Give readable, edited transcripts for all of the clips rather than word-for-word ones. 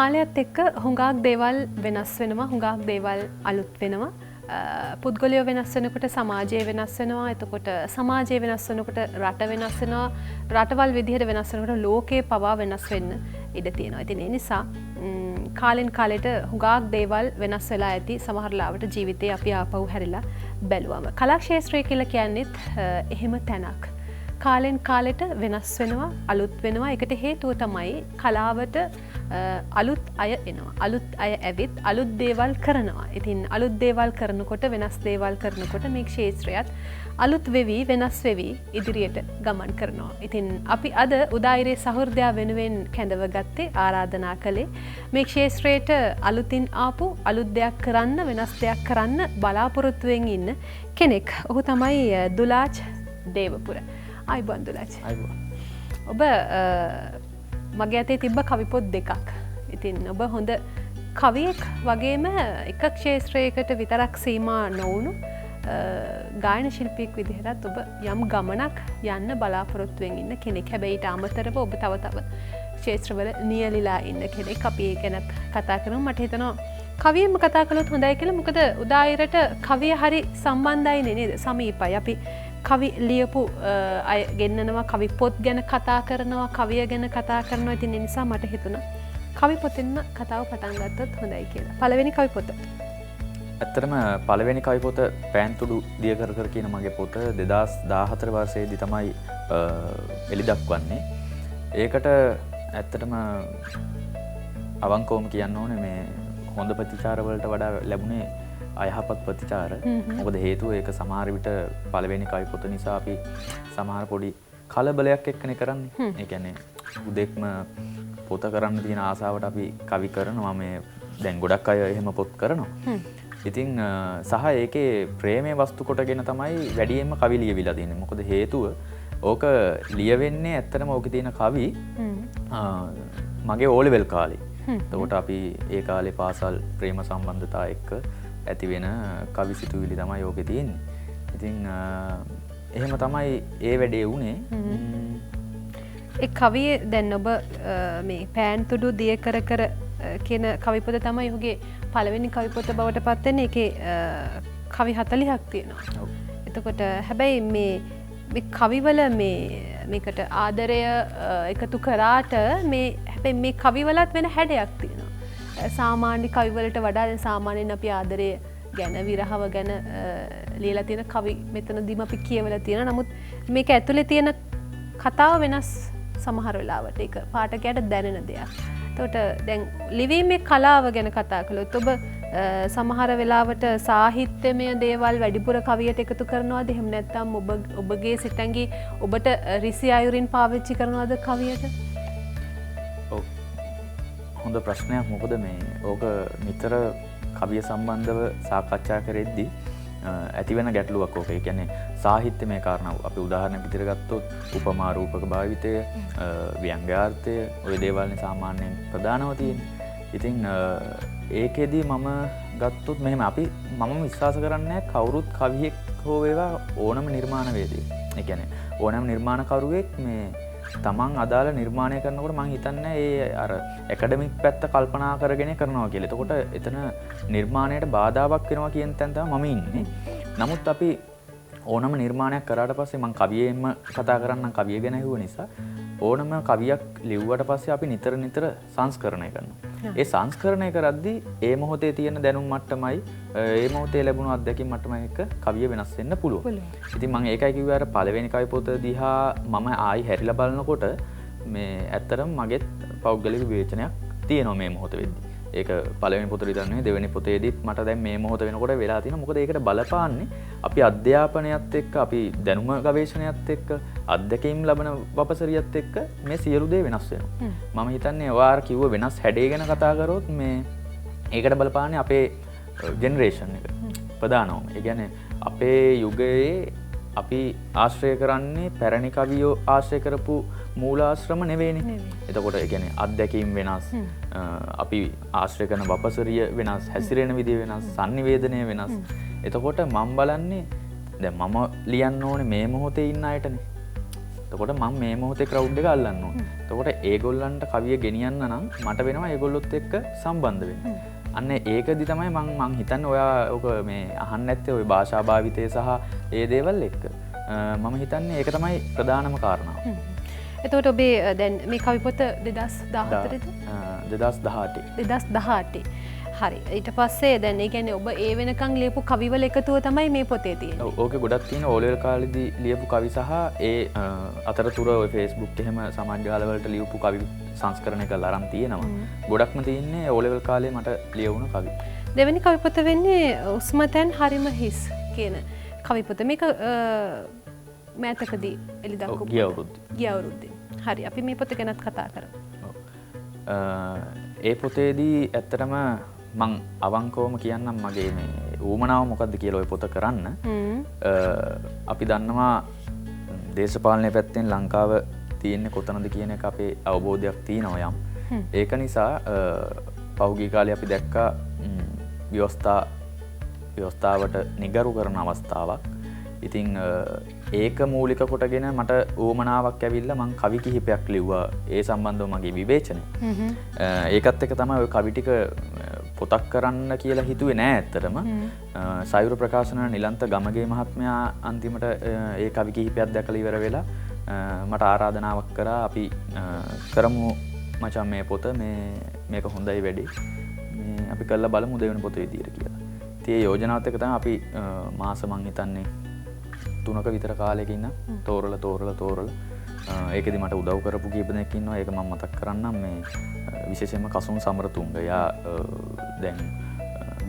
කාලයත් එක්ක හුඟක් දේවල් වෙනස් වෙනවා, හුඟක් දේවල් අලුත් වෙනවා. පුද්ගලයෝ වෙනස් වෙනකොට සමාජය වෙනස් වෙනවා. එතකොට සමාජය වෙනස් වෙනකොට රට වෙනස් වෙනවා. රටවල් විදිහට වෙනස් වෙනකොට ලෝකේ පවා වෙනස් වෙන්න ඉඩ තියෙනවා. ඉතින් ඒ නිසා කාලෙන් කාලෙට හුඟක් දේවල් වෙනස් වෙලා ඇති. සමහර ලාවට ජීවිතේ අපි ආපහු හැරිලා බැලුවම කලා ක්ෂේත්‍රය කියලා කියන්නේත් එහෙම තැනක්. කාලෙන් කාලෙට වෙනස් වෙනවා, අලුත් වෙනවා. ඒකට හේතුව තමයි කලාවට අලුත් අය එනවා. අලුත් අය ඇවිත් අලුත් දේවල් කරනවා. ඉතින් අලුත් දේවල් කරනකොට, වෙනස් දේවල් කරනකොට මේ ක්ෂේත්‍රයත් අලුත් වෙවි, වෙනස් වෙවි ඉදිරියට ගමන් කරනවා. ඉතින් අපි අද උදායිරේ සහෘදයා වෙනුවෙන් කැඳව ගත්තේ, ආරාධනා කළේ මේ ක්ෂේත්‍රයට අලුතින් ආපු, අලුත් දෙයක් කරන්න, වෙනස් දෙයක් කරන්න බලාපොරොත්තුවෙන් ඉන්න කෙනෙක්. ඔහු තමයි දුලාජ් දේවපුර. අයිබෝන් දුලාජ්. ඔබ මගේ අතේ තිබ්බ කවි පොත් දෙකක්. ඉතින් ඔබ හොඳ කවියෙක් වගේම එක ක්ෂේත්‍රයකට විතරක් සීමා නොවුණු ගායන ශිල්පියෙක් විදිහටත් ඔබ යම් ගමනක් යන්න බලාපොරොත්තුවෙන් ඉන්න කෙනෙක්. හැබැයි ඊට අමතරව ඔබ තව ක්ෂේත්‍රවල නියැලිලා ඉන්න කෙනෙක්. අපි ඒ ගැන කතා කරමු. මට හිතෙනවා කවියෙන්ම කතා කළොත් හොඳයි කියලා. මොකද උදායිරට කවිය හරි සම්බන්ධයි නේද? සමීපයි. අපි කවි ලියපු අය ගෙන්නනවා, කවි පොත් ගැන කතා කරනවා, කවිය ගැන කතා කරනවා. ඉතින් ඒ නිසා මට හිතුණා කවි පොතෙන්ම කතාව පටන් ගත්තොත් හොඳයි කියලා. පළවෙනි කවි පොත. ඇත්තටම පළවෙනි කවි පොත පෑන්තුඩු දියකර කර කියන මගේ පොත 2014 වර්ෂයේදී තමයි එළි දක්වන්නේ. ඒකට ඇත්තටම අවංකවම කියන්න ඕනේ මේ හොඳ ප්‍රතිචාර වලට වඩා ලැබුණේ අයහපත් ප්‍රතිචාර. මොකද හේතුව ඒක සමහර විට පළවෙනි කවි පොත නිසා අපි සමහර පොඩි කලබලයක් එක්කනේ කරන්නේ. ඒ කියන්නේ උදෙක්ම පොත කරන්න තියෙන ආසාවට අපි කවි කරනවා. මේ දැන් ගොඩක් අය එහෙම පොත් කරනවා. ඉතින් සහ ඒකේ ප්‍රේමයේ වස්තු කොටගෙන තමයි වැඩියෙන්ම කවි ලියවිලා තියෙන්නේ. මොකද හේතුව ඕක ලියවෙන්නේ ඇත්තටම ඕකේ තියෙන කවි මගේ ඕ ලෙවල් කාලේ. එතකොට අපි ඒ කාලේ පාසල් ප්‍රේම සම්බන්ධතා එක්ක ඇති වෙන කවි සිතුවිලි තමයි ඕකේ තියෙන්නේ. ඉතින් එහෙම තමයි ඒ වැඩේ වුණේ. ඒ කවිය දැන් ඔබ මේ පෑන්තුඩු දිය කර කර කියන කවි පොත තමයි ඔහුගේ පළවෙනි කවි පොත බවට පත් වෙන්නේ. ඒකේ කවි 40ක් තියෙනවා. එතකොට හැබැයි මේ කවිවල මේකට ආදරය එකතු කරාට හැබැයි මේ කවිවලත් වෙන හැඩයක් තියෙනවා. සාමාන්‍ය කවිවලට වඩා සාමාන්‍යයෙන් අපි ආදරය ගැන, විරහව ගැන ලියලා තියෙන කවි මෙතනදීම අපි කියවලා තියෙනවා. නමුත් මේක ඇතුලේ තියෙන කතාව වෙනස් සමහර වෙලාවට. ඒක පාඨකයාට දැනෙන දෙයක්. එතකොට දැන් ලිවීමේ කලාව ගැන කතා කළොත් ඔබ සමහර වෙලාවට සාහිත්‍යමය දේවල් වැඩිපුර කවියට එකතු කරනවද? එහෙම නැත්නම් ඔබගේ සිතැඟි ඔබට රිසි අයුරින් පාවිච්චි කරනවද කවියට? හොඳ ප්‍රශ්නයක්. මොකද මේ ඕක නිතර කවිය සම්බන්ධව සාකච්ඡා කරෙද්දී ඇතිවෙන ගැටලුවක් ඕක. ඒ කියන්නේ සාහිත්‍යමය කාරණාව. අපි උදාහරණයක් විදිහට ගත්තොත් උපමා රූපක භාවිතය, ව්‍යංගාර්ථය, ওই දේවල්නේ සාමාන්‍යයෙන් ප්‍රධානව තියෙන්නේ. ඉතින් ඒකෙදී මම ගත්තොත් මෙහෙම මම විශ්වාස කරන්නේ කවුරුත් කවියෙක් හෝ වේවා ඕනම නිර්මාණවේදියෙක්. ඒ කියන්නේ ඕනම නිර්මාණකරුවෙක් මේ තමන් අදාළ නිර්මාණය කරනකොට මම හිතන්නේ ඒ අර ඇකඩමික් පැත්ත කල්පනා කරගෙන කරනවා කියලා. එතකොට එතන නිර්මාණයට බාධාවක් වෙනවා කියන තැන තමයි මම ඉන්නේ. නමුත් අපි ඕනම නිර්මාණයක් කරාට පස්සේ මම කවියෙන්ම කතා කරන්නම් කවිය ගැන ඇහුව නිසා ඕනම කවියක් ලිව්වට පස්සේ අපි නිතර සංස්කරණය කරනවා. ඒ සංස්කරණය කරද්දී ඒ මොහොතේ තියෙන දැනුම් මට්ටමයි ඒ මොහොතේ ලැබුණු අත්දැකීම් මට්ටමයි එක්ක කවිය වෙනස් වෙන්න පුළුවන්. ඉතින් මම ඒකයි කිව්වේ අර පළවෙනි කවි පොත දිහා මම ආයි හැරිලා බලනකොට මේ ඇත්තටම මගෙත් පෞද්ගලික විවේචනයක් තියෙනවා මේ මොහොත වෙද්දී. ඒක පළවෙනි පොතේ විතර නෙවෙයි දෙවෙනි පොතේදීත් මට දැන් මේ මොහොත වෙනකොට වෙලා තියෙනවා. මොකද ඒකට බලපාන්නේ අපි අධ්‍යාපනයත් එක්ක, අපි දැනුම ගවේෂණයත් එක්ක, අත්දැකීම් ලබන වපසරියත් එක්ක මේ සියලු දේ වෙනස් වෙනවා. මම හිතන්නේ ඔයාලා කිව්ව වෙනස් හැඩය ගැන කතා කරොත් මේ ඒකට බලපාන්නේ අපේ ජෙනරේෂන් එක ප්‍රධානවම. ඒ කියන්නේ අපේ යුගයේ අපි ආශ්‍රය කරන්නේ පැරණි කවියෝ ආශ්‍රය කරපු මූලාශ්‍රම නෙවෙයිනේ. එතකොට ඒ කියන්නේ අත්දැකීම් වෙනස්, අපි ආශ්‍රය කරන වපසරිය වෙනස්, හැසිරෙන විදිය වෙනස්, sannivedanaya වෙනස්. එතකොට මම බලන්නේ දැන් මම ලියන්න ඕනේ මේ මොහොතේ ඉන්න අයටනේ. එතකොට මම මේ මොහොතේ ක්‍රවුඩ් එක අල්ලන්න ඕන. එතකොට ඒගොල්ලන්ට කවිය ගෙනියන්න නම් මට වෙනවා ඒගොල්ලොත් එක්ක සම්බන්ධ වෙන්න. අන්න ඒකදි තමයි මං හිතන්නේ ඔයා ඔක මේ අහන්න නැත්තේ ওই භාෂා භාවිතය සහ ඒ දේවල් එක්ක. මම හිතන්නේ ඒක තමයි ප්‍රධානම කාරණාව. එතකොට ඔබේ දැන් මේ කවි පොත 2014ද? 2018. 2018. හරි. ඊට පස්සේ දැන් ඒ කියන්නේ ඔබ ඒ වෙනකන් ලියපු කවිවල එකතුව තමයි මේ පොතේ තියෙන්නේ. ඔව් ඕකේ ගොඩක් තියෙන ඕලෙවල් කාලේදී ලියපු කවි සහ ඒ අතරතුර ඔය Facebook එහෙම සමාජ ජාල වලට ලියපු කවි සංස්කරණය කරලා අරන් තියෙනවා. ගොඩක්ම තියෙන්නේ ඕලෙවල් කාලේ මට ලියවුණු කවි. දෙවෙනි කවි පොත වෙන්නේ උස්මතෙන් හරිම හිස් කියන කවි පොත. මේක මෑතකදී එළිදක්වපු ගිය අවුරුද්දේ. ගිය අවුරුද්දේ. හරි. අපි මේ පොත ගැනත් කතා කරමු. ඒ පොතේදී ඇත්තටම මං අවංකවම කියන්නම් මගේ මේ ඌමනාව මොකක්ද කියලා ඔය පොත කරන්න. අපි දන්නවා දේශපාලනය පැත්තෙන් ලංකාව තියෙන්නේ කොතනද කියන එක අපේ අවබෝධයක් තියෙනවා යම්. ඒක නිසා පහුගිය කාලේ අපි දැක්කා ව්‍යවස්ථාවට නිගරු කරන අවස්ථාවක්. ඉතින් ඒක මූලික කොටගෙන මට ඌමනාවක් ඇවිල්ලා මං කවි කිහිපයක් ලිව්වා ඒ සම්බන්ධව මගේ විවේචනය. ඒකත් එක තමයි ඔය කවි ටික පොතක් කරන්න කියලා හිතුවේ නෑ ඇත්තටම. සයුර ප්‍රකාශන නිලන්ත ගමගේ මහත්මයා අන්තිමට ඒ කවි කිහිපයක් දැකලා ඉවර වෙලා මට ආරාධනාවක් කරා අපි කරමු මචං මේ පොත මේක හොඳයි වැඩි. මේ අපි කරලා බලමු දෙවෙනි පොත විදියට කියලා. ඉතින් ඒ යෝජනාවත් එක තමයි අපි මාස මං හිතන්නේ 3ක විතර කාලයක ඉන්න තෝරලා ඒකෙදි මට උදව් කරපු කීප දෙනෙක් ඉන්නවා. ඒක මම මතක් කරන්නම්. මේ විශේෂයෙන්ම කසුන් සමරතුංග යා දැන්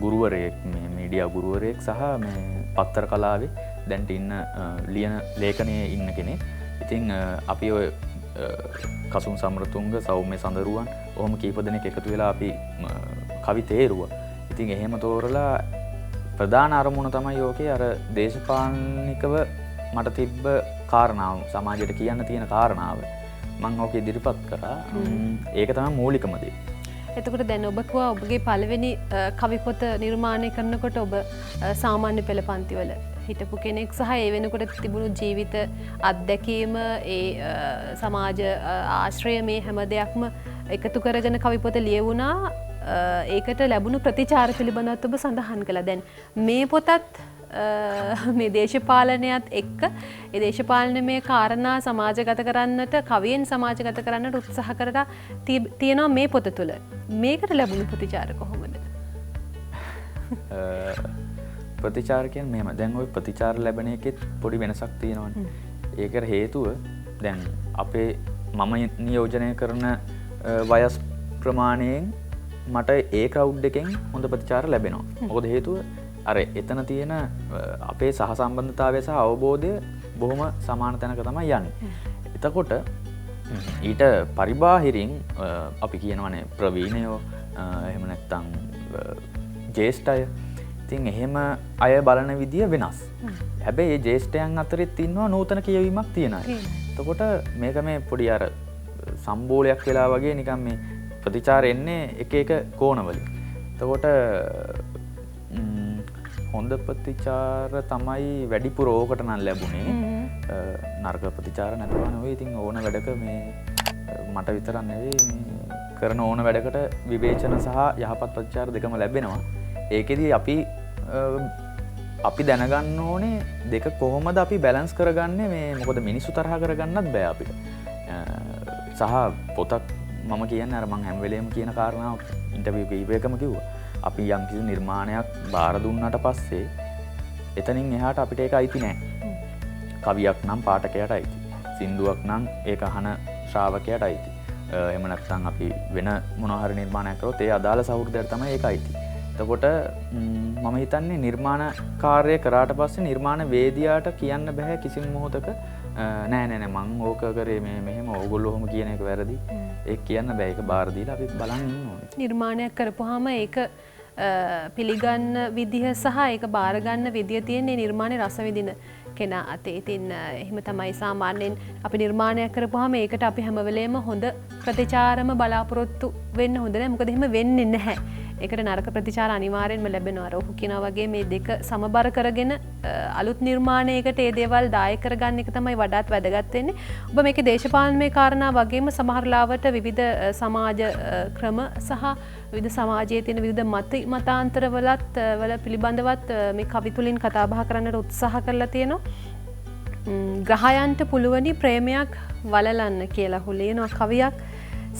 ගුරුවරයෙක් මේ මීඩියා ගුරුවරයෙක් සහ මේ පත්තර කලාවේ දැන්ට ඉන්න ලියන ලේඛනයේ ඉන්න කෙනෙක්. ඉතින් අපි ඔය කසුන් සමරතුංග සෞම්‍ය සඳරුවන් ඔහොම කීප දෙනෙක් එකතු වෙලා අපි කවි තේරුවා. ඉතින් එහෙම තෝරලා ප්‍රධාන අරමුණ තමයි ඕකේ අර දේශපාලනිකව මට තිබ්බ කාරණාව සමාජයට කියන්න තියෙන කාරණාව මම ඕකේ ඉදිරිපත් කරා. ඒක තමයි මූලිකම දේ. එතකොට දැන් ඔබ කිව්වා ඔබගේ පළවෙනි කවි පොත නිර්මාණය කරනකොට ඔබ සාමාන්‍ය පෙළ පන්තිවල හිටපු කෙනෙක් සහ ඒ වෙනකොට තිබුණු ජීවිත අත්දැකීම ඒ සමාජ ආශ්‍රය මේ හැම දෙයක්ම එකතු කරගෙන කවි පොත ලියවුණා. ඒකට ලැබුණු ප්‍රතිචාර පිළිබඳවත් ඔබ සඳහන් කළා. දැන් මේ පොතත් මේ දේශපාලනයත් එක්ක ඒ දේශපාලනමය කාරණා සමාජගත කරන්නට කවියෙන් සමාජගත කරන්නට උත්සාහ කරලා තියෙනවා මේ පොත තුළ. මේකට ලැබුණු ප්‍රතිචාර කොහොමද? ප්‍රතිචාර කියන්නේ මෙහෙම. දැන් ওই ප්‍රතිචාර ලැබෙන එකෙත් පොඩි වෙනසක් තියෙනවානේ. ඒකට හේතුව දැන් අපේ මම නියෝජනය කරන වයස් ප්‍රමාණයෙන් මට ඒ ක්‍රවුඩ් එකෙන් හොඳ ප්‍රතිචාර ලැබෙනවා. මොකද හේතුව අර එතන තියෙන අපේ සහසම්බන්ධතාවය සහ අවබෝධය බොහොම සමාන තැනක තමයි යන්නේ. එතකොට ඊට පරිබාහිරින් අපි කියනවනේ ප්‍රවීණයෝ එහෙම නැත්නම් ජේෂ්ඨ අය. ඉතින් එහෙම අය බලන විදිය වෙනස්. හැබැයි මේ ජේෂ්ඨයන් අතරෙත් ඉන්නවා නූතන කියවීමක් තියෙන අය. එතකොට මේක මේ පොඩි අර සම්බෝලයක් වෙලා වගේ නිකන් මේ ප්‍රතිචාර එන්නේ එක එක කෝණවලින්. එතකොට හොඳ ප්‍රතිචාර තමයි වැඩිපුර ඕකට නම් ලැබුණේ. නරක ප්‍රතිචාර නැතුව නෙවෙයි. ඉතින් ඕන වැඩක මේ මට විතරක් නෙවෙයි මේ කරන ඕන වැඩකට විවේචන සහ යහපත් ප්‍රතිචාර දෙකම ලැබෙනවා. ඒකෙදි අපි දැනගන්න ඕනේ දෙක කොහොමද අපි බැලන්ස් කරගන්නේ මේ මොකද මිනිස්සු තරහ කරගන්නත් බෑ අපිට. සහ පොතක් මම කියන්නේ අර මං හැම වෙලේම කියන කාරණාව ඉන්ටර්විව් කීපයකම කිව්වා. අපි යම් කිසි නිර්මාණයක් බාර දුන්නාට පස්සේ එතනින් එහාට අපිට ඒක අයිති නෑ. කවියක් නම් පාඨකයාට අයිති. සින්දුවක් නම් ඒක අහන ශ්‍රාවකයාට අයිති. එහෙම නැත්නම් අපි වෙන මොනවා හරි නිර්මාණයක් කරොත් ඒ අදාළ සහෘදයට තමයි ඒක අයිති. එතකොට මම හිතන්නේ නිර්මාණ කාර්යය කරාට පස්සේ නිර්මාණ වේදියාට කියන්න බෑ කිසිම මොහොතක නෑ මං ඕක කරේ මෙහෙම ඕගොල්ලෝ ඔහොම කියන එක වැරදි. ඒක කියන්න බෑ. ඒක බාර දීලා අපි බලන් ඉන්න ඕනේ. නිර්මාණයක් කරපුවාම ඒක පිළිගන්න විදිහ සහ ඒක බාර ගන්න විදිය තියෙන්නේ නිර්මාණේ රස විඳින කෙනා අතේ. ඉතින් එහෙම තමයි සාමාන්‍යයෙන් අපි නිර්මාණයක් කරපුවාම ඒකට අපි හැම වෙලේම හොඳ ප්‍රතිචාරම බලාපොරොත්තු වෙන්න හොඳ නැහැ. මොකද එහෙම වෙන්නේ නැහැ. ඒකට නරක ප්‍රතිචාර අනිවාර්යෙන්ම ලැබෙනවා. රෝහු කියනවා වගේ මේ දෙක සමබර කරගෙන අලුත් නිර්මාණයකට ඒ දේවල් දායක කරගන්න එක තමයි වඩාත් වැදගත් වෙන්නේ. ඔබ මේකේ දේශපාලනමය කාරණා වගේම සමහර ලාවට විවිධ සමාජ ක්‍රම සහ විවිධ සමාජයේ තියෙන විවිධ මතාන්තරවලත් වල පිළිබඳවත් මේ කවි තුලින් කතා බහ කරන්නට උත්සාහ කරලා තියෙනවා. ග්‍රහයන්ට පුළුවනි ප්‍රේමයක් වලලන්න කියලා හුලියනවා කවියක්.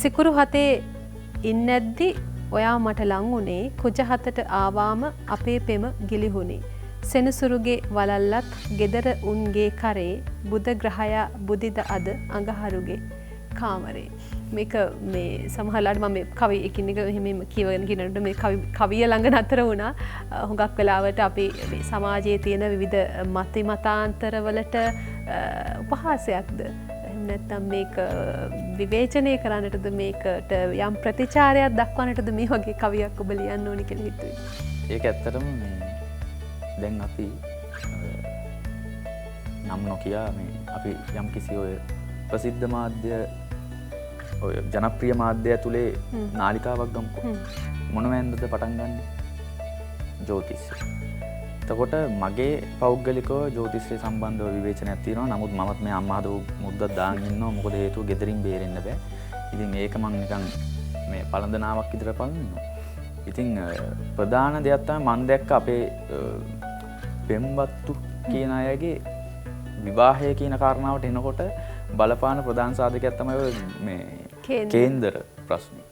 සිකුරු හතේ ඉන්නැද්දි ඔයා මට ලං උනේ කුජ හතට ආවාම අපේ පෙම ගිලිහුණේ. සෙනසුරුගේ වලල්ලත් ගෙදර උන්ගේ කරේ බුද ග්‍රහයා බුදිද අද අඟහරුගේ කාමරේ. මේක මේ සමහරලාට මම මේ කවි එකින් එක එහෙම කියවගෙන කියනකොට මේ කවිය ළඟ නතර වුණා. හුඟක් වෙලාවට අපි මේ සමාජයේ තියෙන විවිධ මතාන්තරවලට උපහාසයක්ද එහෙම නැත්නම් මේක විවේචනය කරන්නටද මේකට යම් ප්‍රතිචාරයක් දක්වන්නටද මේ වගේ කවියක් ඔබ ලියන්න ඕනි කියලා හිතුවේ. ඒක ඇත්තටම මේ දැන් අපි නම් නොකිය මේ අපි යම් කිසි ඔය ප්‍රසිද්ධ මාධ්‍ය ඔය ජනප්‍රිය මාධ්‍ය ඇතුලේ නාලිකාවක් ගමුකෝ. මොනවෙන්දද පටන් ගන්න? ජ්‍යොතිෂය. එතකොට මගේ පෞද්ගලිකව ජ්‍යොතිෂය සම්බන්ධව විවේචනයක් තියෙනවා. නමුත් මමත් මේ අම්මාද මුද්දක් දාගෙන ඉන්නවා. මොකද හේතුව ගෙදරින් බේරෙන්න බෑ. ඉතින් ඒක මං නිකන් මේ පළඳනාවක් විතර පළඳිනවා. ඉතින් ප්‍රධාන දෙයක් තමයි මම දැක්ක අපේ පෙම්වත්තු කියන අයගේ විවාහය කියන කාරණාවට එනකොට බලපාන ප්‍රධාන සාධකයක් තමයි මේ කේන්දර ප්‍රශ්නේ.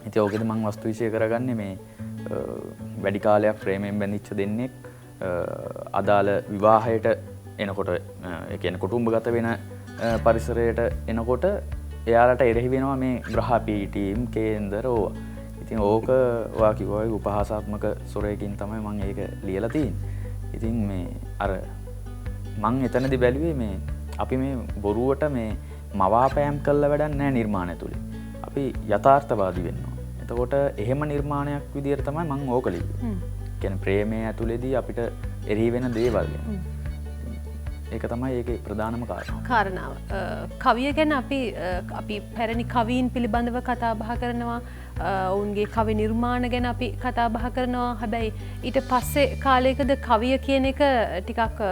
ඉතින් ඕකෙද මම වස්තු විශ්ය කරගන්නේ මේ වැඩි කාලයක් ප්‍රේමයෙන් බැඳිච්ච දෙන්නෙක් අදාළ විවාහයට එනකොට ඒ කියන්නේ කුටුම්බගත වෙන පරිසරයට එනකොට එයාලට එරෙහි වෙනවා මේ ග්‍රහ පීඨීම් කේන්දර ඕවා. ඉතින් ඕක ඔයා කිව්වා වගේ උපහාසාත්මක ස්වරයකින් තමයි මම ඒක ලියලා තියෙන්නේ. ඉතින් මේ අර මං එතනදී බැලුවේ මේ අපි මේ බොරුවට මේ මවාපෑම් කළා වැඩක් නැහැ නිර්මාණය තුලින්. අපි යථාර්ථවාදී වෙන්න ඕන. එතකොට එහෙම නිර්මාණයක් විදියට තමයි මම ඕක ලිව්වේ. කියන්නේ ප්‍රේමය ඇතුලේදී අපිට එරි වෙන දේවල් ගැන. ඒක තමයි ඒකේ ප්‍රධානම කාරණාව. කවිය ගැන අපි පැරණි කවීන් පිළිබඳව කතා බහ කරනවා. ඔවුන්ගේ කවි නිර්මාණ ගැන අපි කතා බහ කරනවා. හැබැයි ඊට පස්සේ කාලයකද කවිය කියන එක ටිකක්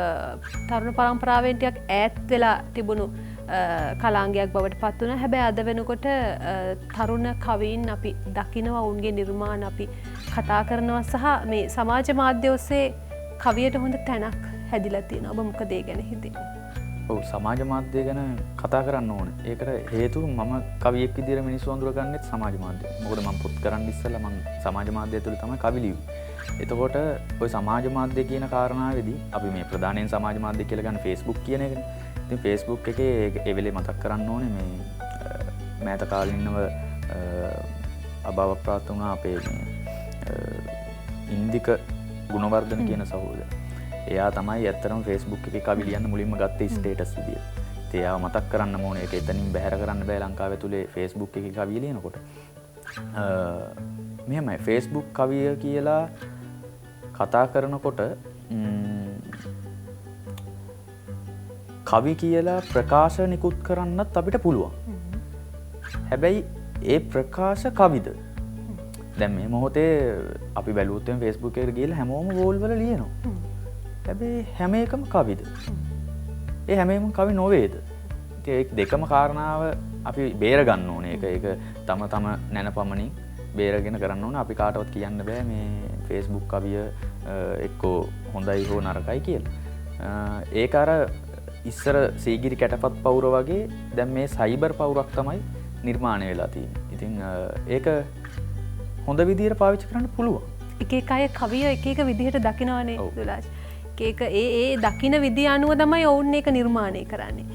තරුණ පරම්පරාවෙන් ටිකක් ඈත් වෙලා තිබුණු කලාංගයක් බවට පත් වුණා. හැබැයි අද වෙනකොට තරුණ කවීන් අපි දකිනවා ඔවුන්ගේ නිර්මාණ අපි කතා කරනවා සහ මේ සමාජ මාධ්‍ය ඔස්සේ කවියට හොඳ තැනක් හැදිලා තියෙනවා. ඔබ මොකද ඒ ගැන හිතන්නේ? ඔව් සමාජ මාධ්‍ය ගැන කතා කරන්න ඕනේ. ඒකට හේතුව මම කවියෙක් විදියට මිනිස්සු අඳුරගන්නෙත් සමාජ මාධ්‍ය. මොකද මම පොත් කරන්න ඉස්සෙල්ලා මම සමාජ මාධ්‍ය තුළ තමයි කවි ලියුවේ. එතකොට ওই සමාජ මාධ්‍ය කියන කාරණාවේදී අපි මේ ප්‍රධානයෙන් සමාජ මාධ්‍ය කියලා ගන්න Facebook කියන එකනේ. ඉතින් Facebook එකේ ඒ වෙලේ මතක් කරන්න ඕනේ මේ මෑත කාලිනව අභාව ප්‍රාප්ත වුණා අපේ මේ ඉන්දික ගුණවර්ධන කියන සහෝදරයා. එයා තමයි ඇත්තටම Facebook එකේ කවි ලියන්න මුලින්ම ගත්තේ ස්ටේටස් විදියට. ඉතින් එයාව මතක් කරන්න ඕනේ. ඒක එතනින් බැහැර කරන්න බෑ ලංකාවේ තුලේ Facebook එකේ කවි ලියනකොට. මෙහෙමයි Facebook කවිය කියලා කතා කරනකොට කවි කියලා ප්‍රකාශ නිකුත් කරන්නත් අපිට පුළුවන්. හැබැයි ඒ ප්‍රකාශ කවිද? දැන් මේ මොහොතේ අපි බැලුවොත් එම් Facebook එකට ගිහලා හැමෝම වෝල් වල ලියනවා. හැබැයි හැම එකම කවිද? ඒ හැම එකම කවි නොවේද? ඒක දෙකම කාරණාව අපි බේර ගන්න ඕනේ. ඒක තම නැනපමණින් බේරගෙන කරන්න ඕනේ. අපි කාටවත් කියන්න බෑ මේ Facebook කවිය එක්කෝ හොඳයි හෝ නරකයි කියලා. ඒක අර ඉස්සර සීගිරි කැටපත් පවුර වගේ දැන් මේ සයිබර් පවුරක් තමයි නිර්මාණය වෙලා තියෙන්නේ. ඉතින් ඒක හොඳ විදියට පාවිච්චි කරන්න පුළුවන්. එක අය කවිය එක විදිහට දකිනවනේ දුලාජ්. ඒක ඒ දකින විදිය අනුව තමයි ඔවුන් ඒක නිර්මාණය කරන්නේ.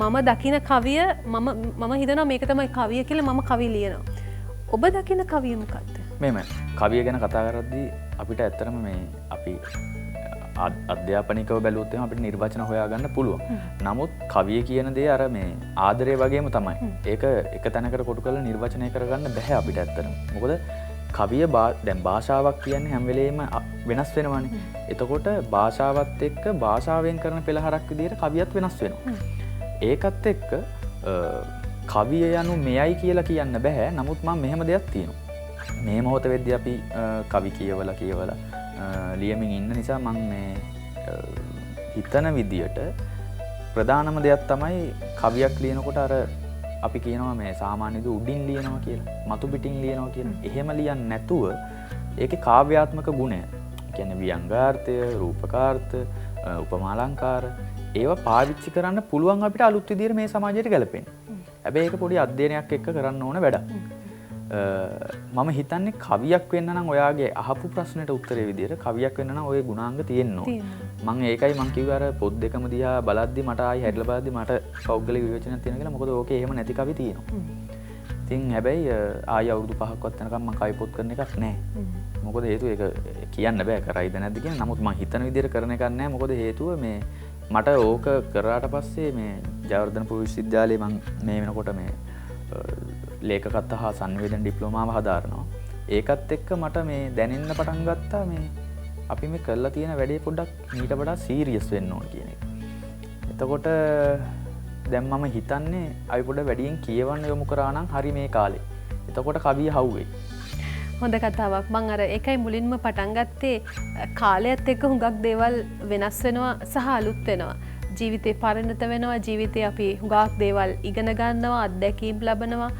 මම දකින කවිය මම හිතනවා මේක තමයි කවිය කියලා මම කවි ලියනවා. ඔබ දකින කවිය මොකක්ද? මෙහෙම කවිය ගැන කතා කරද්දී අපිට ඇත්තටම මේ අපි අධ්‍යාපනිකව බැලුවොත් අපිට නිර්වචන හොයාගන්න පුළුවන්. නමුත් කවිය කියන දේ අර මේ ආදරය වගේම තමයි. ඒක එක තැනකට කොටු කරලා නිර්වචනය කරගන්න බෑ අපිට ඇත්තටම. මොකද කවිය දැන් භාෂාවක් කියන්නේ හැම වෙලේම වෙනස් වෙනවනේ. එතකොට භාෂාවත් එක්ක භාෂාවෙන් කරන පෙළහරක් විදිහට කවියත් වෙනස් වෙනවා. ඒකත් එක්ක කවිය යනු මෙයයි කියලා කියන්න බෑ. නමුත් මම මෙහෙම දෙයක් තියෙනවා. මේ මොහොත වෙද්දී අපි කවි කියවලා ලියමින් ඉන්න නිසා මම මේ හිතන විදියට ප්‍රධානම දෙයක් තමයි කවියක් ලියනකොට අර අපි කියනවා මේ සාමාන්‍යද උඩින් ලියනවා කියලා, මතු පිටින් ලියනවා කියලා. එහෙම ලියන්නේ නැතුව ඒකේ කාව්‍යාත්මක ගුණය, කියන්නේ ව්‍යංගාර්ථය, රූපකාර්ථ, උපමාලංකාර ඒවා පාවිච්චි කරන්න පුළුවන් අපිට අලුත් විදියට මේ සමාජයට ගැලපෙන්න. හැබැයි ඒක පොඩි අධ්‍යයනයක් එක්ක කරන්න ඕන වැඩක්. මම හිතන්නේ කවියක් වෙන්න නම් ඔයාගේ අහපු ප්‍රශ්නෙට උත්තරේ විදියට කවියක් වෙන්න නම් ඔය ගුණාංග තියෙන්න ඕන. මම ඒකයි මං කිව්වේ අර පොත් දෙකම දිහා බලද්දි මට ආයි හැරිලා බලද්දි මට පෞද්ගලික විවේචනයක් තියෙනවා කියලා. මොකද ඕකේ එහෙම නැති කවි තියෙනවා. ඉතින් හැබැයි ආයි අවුරුදු 5ක්වත් යනකම් මම කවි පොත් කරන එකක් නැහැ. මොකද හේතුව ඒක කියන්න බෑ කරයිද නැද්ද කියන. නමුත් මං හිතන විදියට කරන එකක් නැහැ. මොකද හේතුව මේ මට ඕක කරාට පස්සේ මේ ජයවර්ධනපුර විශ්වවිද්‍යාලයේ මං මේ වෙනකොට මේ ලේඛකත්ව හා සංවේදන ඩිප්ලෝමාව හදාරනවා. ඒකත් එක්ක මට මේ දැනෙන්න පටන් ගත්තා මේ අපි මේ කරලා තියෙන වැඩේ පොඩ්ඩක් ඊට වඩා සීරියස් වෙන්න ඕන කියන එක. එතකොට දැන් මම හිතන්නේ අපි පොඩ වැඩියෙන් කියවන්න යොමු කරා නම් හරි මේ කාලේ. එතකොට කවිය හවුවේ. හොඳ කතාවක්. මං අර ඒකයි මුලින්ම පටන් ගත්තේ කාලයත් එක්ක හුඟක් දේවල් වෙනස් වෙනවා සහ අලුත් වෙනවා. ජීවිතේ පරිණත වෙනවා. ජීවිතේ අපි හුඟක් දේවල් ඉගෙන ගන්නවා, අත්දැකීම් ලබනවා.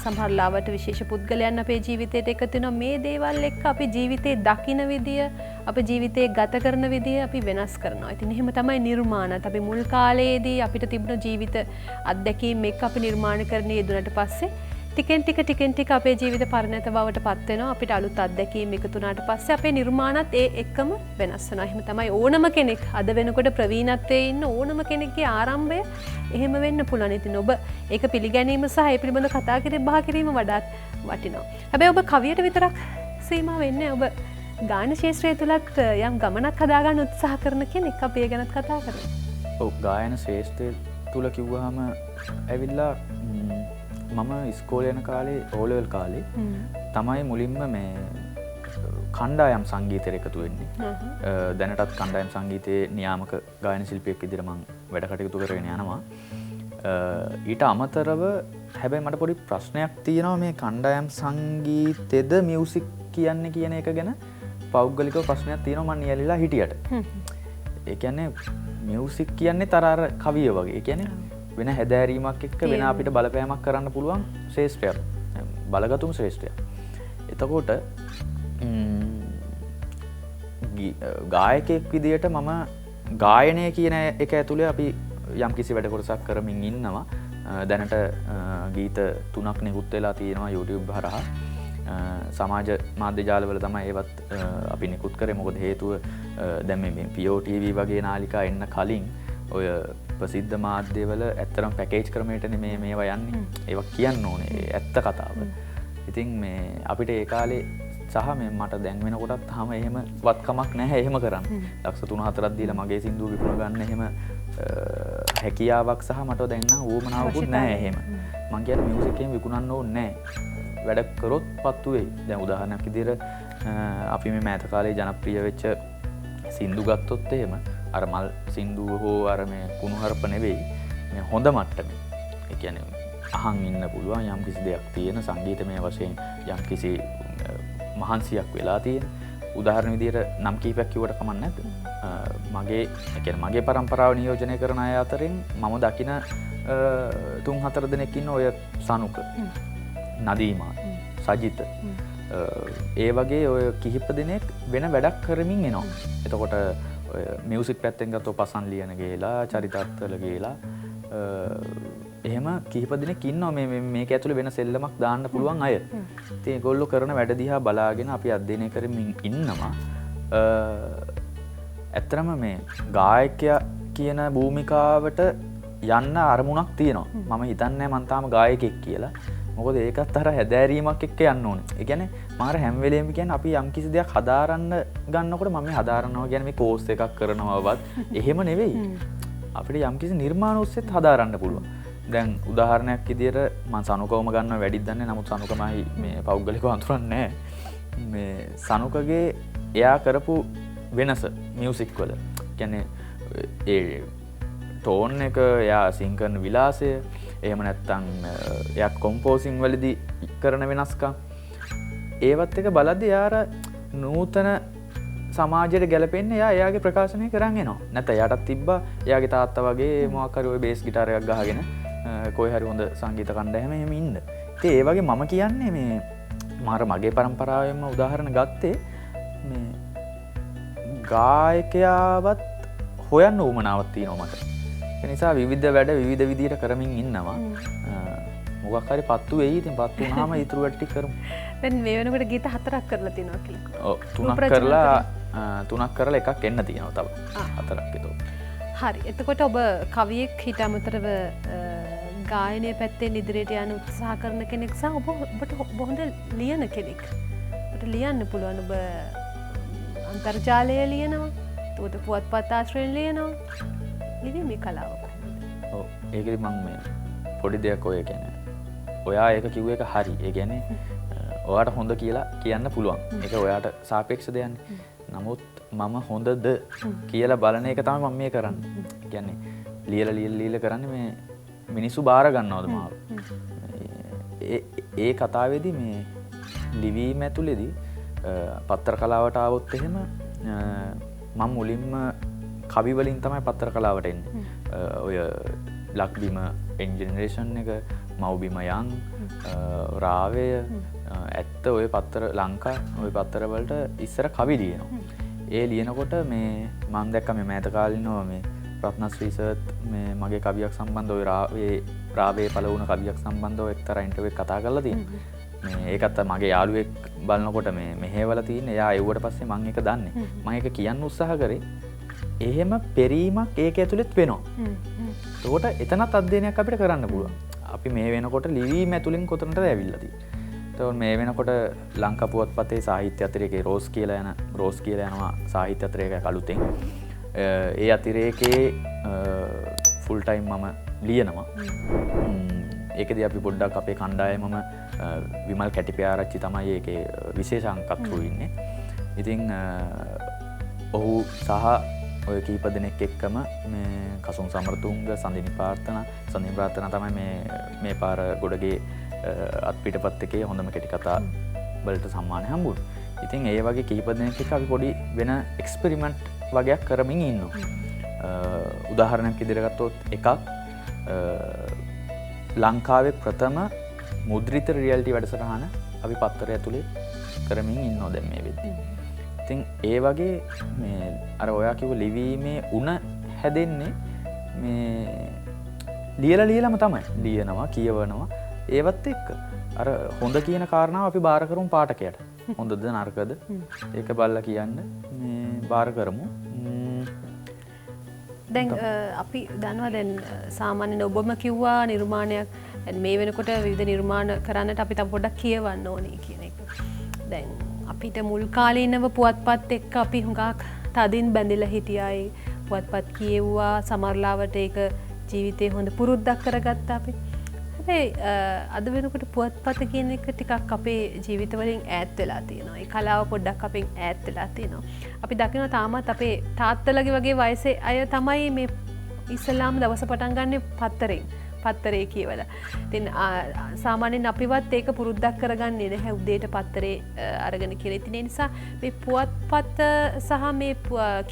සමහර ලාවට විශේෂ පුද්ගලයන් අපේ ජීවිතයට එකතු වෙනවා. මේ දේවල් එක්ක අපි ජීවිතේ දකින විදිය, අපේ ජීවිතේ ගත කරන විදිය අපි වෙනස් කරනවා. ඉතින් එහෙම තමයි නිර්මාණත්. අපි මුල් කාලයේදී අපිට තිබුණ ජීවිත අත්දැකීම් එක්ක අපි නිර්මාණකරණය යෙදුනට පස්සේ ටිකෙන් ටික අපේ ජීවිත පරිණත බවට පත් වෙනවා. අපිට අලුත් අත්දැකීම් එකතු වුණාට පස්සේ අපේ නිර්මාණත් ඒ එක්කම වෙනස් වෙනවා. එහෙම තමයි ඕනම කෙනෙක් අද වෙනකොට ප්‍රවීණත්වයේ ඉන්න ඕනම කෙනෙක්ගේ ආරම්භය එහෙම වෙන්න පුළුවන්. ඉතින් ඔබ ඒක පිළිගැනීම සහ ඒ පිළිබඳව කතා කිරීම බහ කිරීම වඩාත් වටිනවා. හැබැයි ඔබ කවියට විතරක් සීමා වෙන්නේ. ඔබ ගායන ශාස්ත්‍රය තුලත් යම් ගමනක් හදාගන්න උත්සාහ කරන කෙනෙක්. අපි ඒ ගැනත් කතා කරමු. ඔව් ගායන ශාස්ත්‍රය තුල කිව්වහම ඇවිල්ලා මම ඉස්කෝලේ යන කාලේ O level කාලේ තමයි මුලින්ම මේ කණ්ඩායම් සංගීතයට එකතු වෙන්නේ. දැනටත් කණ්ඩායම් සංගීතයේ නියාමක ගායන ශිල්පියෙක් විදිහට මම වැඩ කටයුතු කරගෙන යනවා. ඊට අමතරව හැබැයි මට පොඩි ප්‍රශ්නයක් තියෙනවා මේ කණ්ඩායම් සංගීතෙද මියුසික් කියන්නේ කියන එක ගැන පෞද්ගලිකව ප්‍රශ්නයක් තියෙනවා මම නියැලිලා හිටියට. ඒ කියන්නේ මියුසික් කියන්නේ තරාර කවිය වගේ. ඒ කියන්නේ වෙන හැදෑරීමක් එක්ක වෙන අපිට බලපෑමක් කරන්න පුළුවන් ශ්‍රේෂ්ඨයක්. බලගතුම ශ්‍රේෂ්ඨයක්. එතකොට ගායකයෙක් විදියට මම ගායනය කියන එක ඇතුලේ අපි යම් කිසි වැඩ කොටසක් කරමින් ඉන්නවා. දැනට ගීත 3ක් නිකුත් වෙලා තියෙනවා YouTube හරහා. සමාජ මාධ්‍ය ජාලවල තමයි ඒවත් අපි නිකුත් කරේ. මොකද හේතුව දැන් මේ POTV වගේ නාලිකා එන්න කලින් ඔය ප්‍රසිද්ධ මාධ්‍යවල ඇත්තරම් පැකේජ් ක්‍රමයටනේ මේවා යන්නේ. ඒවා කියන්න ඕනේ ඇත්ත කතාව. ඉතින් මේ අපිට ඒ කාලේ සහ මේ මට දැන් වෙනකොටත් තාම එහෙම වත්කමක් නැහැ එහෙම කරන්න. ලක්ෂ 3-4ක් දීලා මගේ සින්දුව විකුණ ගන්න එහෙම හැකියාවක් සහ මට දැන් නම් ඕමනාවකුත් නැහැ එහෙම. මං කියන්නේ මියුසික් එකෙන් විකුණන්න ඕනේ නැහැ. වැඩ කරොත් පත්තු වෙයි. දැන් උදාහරණයක් විදිහට අපි මේ මෑත කාලේ ජනප්‍රිය වෙච්ච සින්දු ගත්තොත් එහෙම අර මල් සින්දුව හෝ අර මේ කුණුහරුප නෙවෙයි මේ හොඳ මට්ටමේ. ඒ කියන්නේ අහන් ඉන්න පුළුවන් යම් කිසි දෙයක් තියෙන සංගීතමය වශයෙන් යම් කිසි මහන්සියක් වෙලා තියෙන. උදාහරණ විදිහට නම් කීපයක් කිව්වට කමක් නැද්ද? මගේ ඒ කියන්නේ මගේ පරම්පරාව නියෝජනය කරන අය අතරින් මම දකින 3-4 දෙනෙක් ඉන්න ඔය සනුක, නදීමා, සජිත ඒ වගේ ඔය කිහිප දෙනෙක් වෙන වැඩක් කරමින් එනවා. එතකොට ඔය මියුසික් පැත්තෙන් ගත්තොත් පසන් ලියන ගේලා, චරිතාර්ථවල ගේලා එහෙම කිහිප දෙනෙක් ඉන්නවා මේක ඇතුලේ වෙන සෙල්ලමක් දාන්න පුළුවන් අය. ඉතින් ඒගොල්ලෝ කරන වැඩ දිහා බලාගෙන අපි අධ්‍යයනය කරමින් ඉන්නවා. ඇත්තටම මේ ගායකයා කියන භූමිකාවට යන්න අරමුණක් තියෙනවා. මම හිතන්නේ මම තාම ගායකයෙක් කියලා. මොකද ඒකත් අර හැදෑරීමක් එක්ක යන්න ඕනේ. ඒ කියන්නේ මාර හැම වෙලේම කියන්නේ අපි යම් කිසි දෙයක් හදාරන්න ගන්නකොට මම මේ හදාරනවා කියන්නේ මේ කෝස් එකක් කරනවවත් එහෙම නෙවෙයි. අපිට යම් කිසි නිර්මාණ ඔස්සේත් හදාරන්න පුළුවන්. දැන් උදාහරණයක් විදියට මම සනුකවම ගන්න වැඩිද දන්නේ. නමුත් සනුකමයි මේ පෞද්ගලිකව අඳුරන්නේ නැහැ. මේ සනුකගේ එයා කරපු වෙනස මියුසික් වල. කියන්නේ ඒ ටෝන් එක, එයා සිං කරන විලාසය, එහෙම නැත්නම් එයා කොම්පෝසින් වලදී කරන වෙනස්කම් ඒවත් එක බලද්දී යාර නූතන සමාජයට ගැලපෙන්නේ එයාගේ ප්‍රකාශනය කරන් එනවා. නැත්නම් එයාටත් තිබ්බා එයාගේ තාත්තා වගේ මොකක් හරි ওই බේස් ගිටාර් එකක් ගහගෙන කොයි හරි හොඳ සංගීත කණ්ඩායමක එහෙම ඉන්න. ඉතින් ඒ වගේ මම කියන්නේ මේ මගේ පරම්පරාවෙන්ම උදාහරණ ගත්තේ මේ ගායකයාවත් හොයන්න උවමනාවක් තියෙනවා මට. ඒ නිසා විවිධ වැඩ විවිධ විදිහට කරමින් ඉන්නවා. මොකක් හරි පත්තු වෙයි. ඉතින් පත්තු වුණාම ඊටු වැඩ ටික කරමු. දැන් මේ වෙනකොට ගීත 4ක් කරලා තියෙනවා කියලා. ඔව් 3ක් කරලා එකක් එන්න තියෙනවා තව. 4ක් ඒතකොට. හරි. එතකොට ඔබ කවියෙක් හිට අමතරව ගායනය පැත්තෙන් ඉදිරියට යන උත්සාහ කරන කෙනෙක් සහ ඔබට හොඳ ලියන කෙනෙක්. ඔබට ලියන්න පුළුවන්. ඔබ අන්තර්ජාලය ලියනවා. එතකොට පුවත්පත් ආශ්‍රයෙන් ලියනවා. ලිවීමේ කලාව කොහොමද? ඔව් ඒකෙදි මම මේ පොඩි දෙයක් ඔය කියන්නේ. ඔයා ඒක කිව්ව එක හරි. ඒ කියන්නේ ඔයාට හොඳ කියලා කියන්න පුළුවන්. ඒක ඔයාට සාපේක්ෂ දෙයක්. නමුත් මම හොඳද කියලා බලන එක තමයි මම මේ කරන්නේ. ඒ කියන්නේ ලියලා කරන්නේ මේ මිනිස්සු බාර ගන්නවද මාව. ඒ කතාවේදී මේ ලිවීම ඇතුළේදී පත්තර කලාවට ආවොත් එහෙම මම මුලින්ම කවි වලින් තමයි පත්තර කලාවට එන්නේ. ඔය ලක්බිම එන්ජෙනරේෂන් එක, මව්බිම යන්, රාවය, ඇත්ත ඔය පත්තර ලංකා ඔය පත්තර වලට ඉස්සර කවි ලියනවා. ඒ ලියනකොට මේ මම දැක්ක මේ මෑත කාලිනව මේ රත්නශ්‍රී සර්ත් මේ මගේ කවියක් සම්බන්ධව රාවේ පළ වුණ කවියක් සම්බන්ධව එක්තරා ඉන්ටර්විව් එකක් කතා කරලා තියෙනවා. මේ ඒකත් මගේ යාළුවෙක් බලනකොට මේ මෙහෙවලා තියෙන. එයා එව්වට පස්සේ මම ඒක දන්නේ. මම ඒක කියන්න උත්සාහ කරේ. එහෙම පෙරීමක් ඒක ඇතුළෙත් වෙනවා. එතකොට එතනත් අධ්‍යයනයක් අපිට කරන්න පුළුවන්. අපි මේ වෙනකොට ලිවීම ඇතුළෙන් කොතනටද ඇවිල්ලා තියෙන්නේ. එතකොට මේ වෙනකොට ලංකා පුවත්පතේ සාහිත්‍ය අතිරේකේ රෝස් කියලා යනවා සාහිත්‍ය අතිරේකයක් අලුතෙන්. ඒ අතිරේකේ ෆුල් ටයිම් මම ලියනවා. ඒකදී අපි පොඩ්ඩක් අපේ කණ්ඩායමම විමල් කැටිපියාරච්චි තමයි ඒකේ විශේෂාංකකරු ඉන්නේ. ඉතින් ඔහු සහ ඔය කීප දෙනෙක් එක්කම මේ කසුන් සමරතුංග සඳිනි ප්‍රාර්ථනා තමයි මේ පාර ගොඩගේ අත්පිටපත් එකේ හොඳම කෙටි කතා වලට සම්මානය හම්බුනේ. ඉතින් ඒ වගේ කීප දෙනෙක් එක්ක අපි පොඩි වෙන එක්ස්පෙරිමන්ට් වගේක් කරමින් ඉන්නවා. උදාහරණයක් ඉදිරියට ගත්තොත් එකක් ලංකාවේ ප්‍රථම මුද්‍රිත රියැලිටි වැඩසටහන අපි පත්තරය ඇතුලේ කරමින් ඉන්නවා දැන් මේ වෙද්දී. ඉතින් ඒ වගේ මේ අර ඔයා කිව්ව ලිවීමේ උණ හැදෙන්නේ මේ ලියලාම තමයි. ලියනවා, කියවනවා ඒවත් එක්ක. අර හොඳ කියන කාරණාව අපි බාර කරමු පාඨකයට. හොඳද නරකද? ඒක බලලා කියන්න මේ බාර කරමු. දැන් අපි දන්නවා දැන් සාමාන්‍යයෙන් ඔබම කිව්වා නිර්මාණයක් මේ වෙනකොට විවිධ නිර්මාණ කරන්නට අපි තව පොඩ්ඩක් කියවන්න ඕනේ කියන එක. දැන් අපිට මුල් කාලීනව පුවත්පත් එක්ක අපි හුඟක් තදින් බැඳිලා හිටියයි. පුවත්පත් කියෙව්වා සමහරලාවට ඒක ජීවිතේ හොඳ පුරුද්දක් කරගත්තා අපි. හැබැයි අද වෙනකොට පුවත්පත කියන එක ටිකක් අපේ ජීවිතවලින් ඈත් වෙලා තියෙනවා. ඒ කලාව පොඩ්ඩක් අපෙන් ඈත් වෙලා තියෙනවා. අපි දකිනවා තාමත් අපේ තාත්තලගේ වගේ වයසේ අය තමයි මේ ඉස්ලාම් දවස පටන් ගන්න පත්තරේ කියවලා. ඉතින් සාමාන්‍යයෙන් අපිවත් ඒක පුරුද්දක් කරගන්නේ නැහැ උදේට පත්තරේ අරගෙන කියලා. ඉතින් ඒ නිසා මේ පුවත්පත සහ මේ